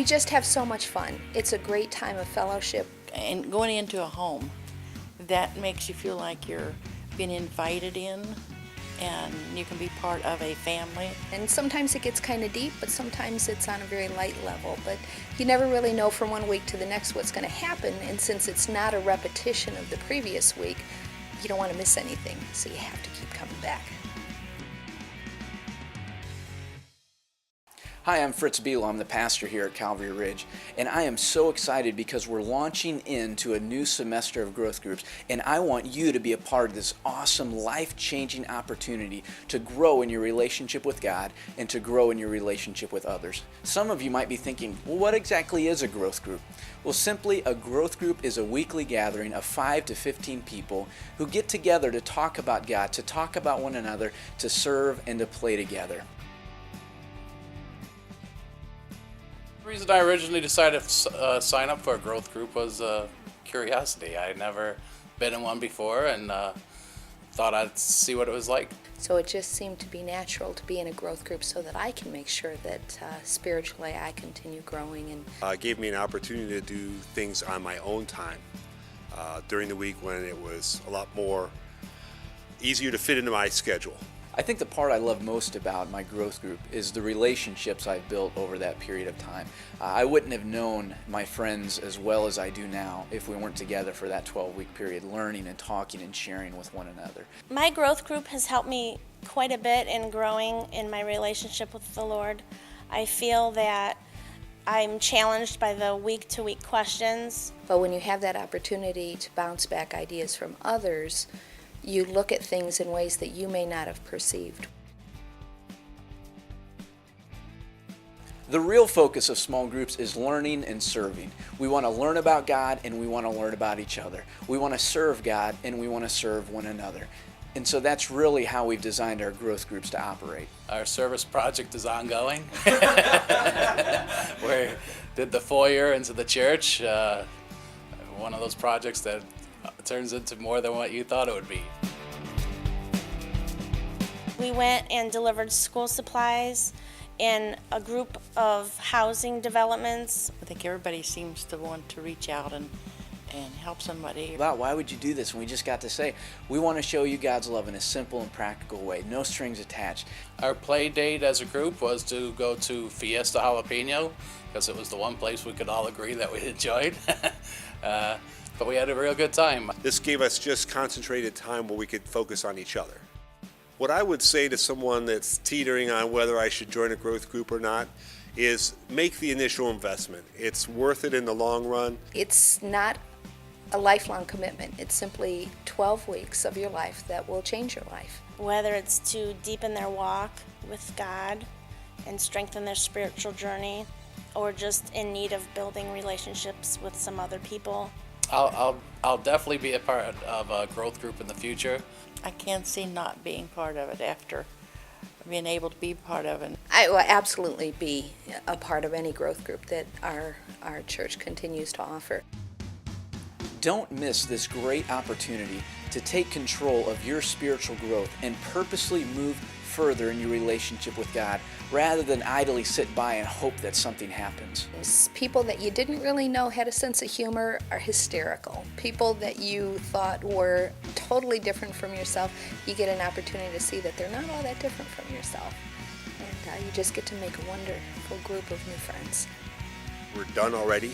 just have so much fun. It's a great time of fellowship. And going into a home, that makes you feel like you're being invited in and you can be part of a family. And sometimes it gets kind of deep, but sometimes it's on a very light level. But you never really know from one week to the next what's going to happen, and since it's not a repetition of the previous week, you don't want to miss anything, so you have to keep coming back. Hi, I'm Fritz Beal. I'm the pastor here at Calvary Ridge, and I am so excited because we're launching into a new semester of growth groups, and I want you to be a part of this awesome, life-changing opportunity to grow in your relationship with God and to grow in your relationship with others. Some of you might be thinking, well, what exactly is a growth group? Well, simply, a growth group is a weekly gathering of 5 to 15 people who get together to talk about God, to talk about one another, to serve, and to play together. The reason I originally decided to sign up for a growth group was curiosity. I had never been in one before and thought I'd see what it was like. So it just seemed to be natural to be in a growth group so that I can make sure that spiritually I continue growing. And It gave me an opportunity to do things on my own time during the week when it was a lot more easier to fit into my schedule. I think the part I love most about my growth group is the relationships I've built over that period of time. I wouldn't have known my friends as well as I do now if we weren't together for that 12-week period, learning and talking and sharing with one another. My growth group has helped me quite a bit in growing in my relationship with the Lord. I feel that I'm challenged by the week-to-week questions. But when you have that opportunity to bounce back ideas from others, you look at things in ways that you may not have perceived. The real focus of small groups is learning and serving. We want to learn about God and we want to learn about each other. We want to serve God and we want to serve one another. And so that's really how we've designed our growth groups to operate. Our service project is ongoing. We did the foyer into the church, one of those projects that turns into more than what you thought it would be. We went and delivered school supplies in a group of housing developments. I think everybody seems to want to reach out and help somebody. Why would you do this? And we just got to say, we want to show you God's love in a simple and practical way, no strings attached. Our play date as a group was to go to Fiesta Jalapeno because it was the one place we could all agree that we enjoyed. But we had a real good time. This gave us just concentrated time where we could focus on each other. What I would say to someone that's teetering on whether I should join a growth group or not is make the initial investment. It's worth it in the long run. It's not a lifelong commitment. It's simply 12 weeks of your life that will change your life. Whether it's to deepen their walk with God and strengthen their spiritual journey, or just in need of building relationships with some other people. I'll definitely be a part of a growth group in the future. I can't see not being part of it after being able to be part of it. I will absolutely be a part of any growth group that our church continues to offer. Don't miss this great opportunity to take control of your spiritual growth and purposely move further in your relationship with God rather than idly sit by and hope that something happens. People that you didn't really know had a sense of humor are hysterical. People that you thought were totally different from yourself, you get an opportunity to see that they're not all that different from yourself. And you just get to make a wonderful group of new friends. We're done already.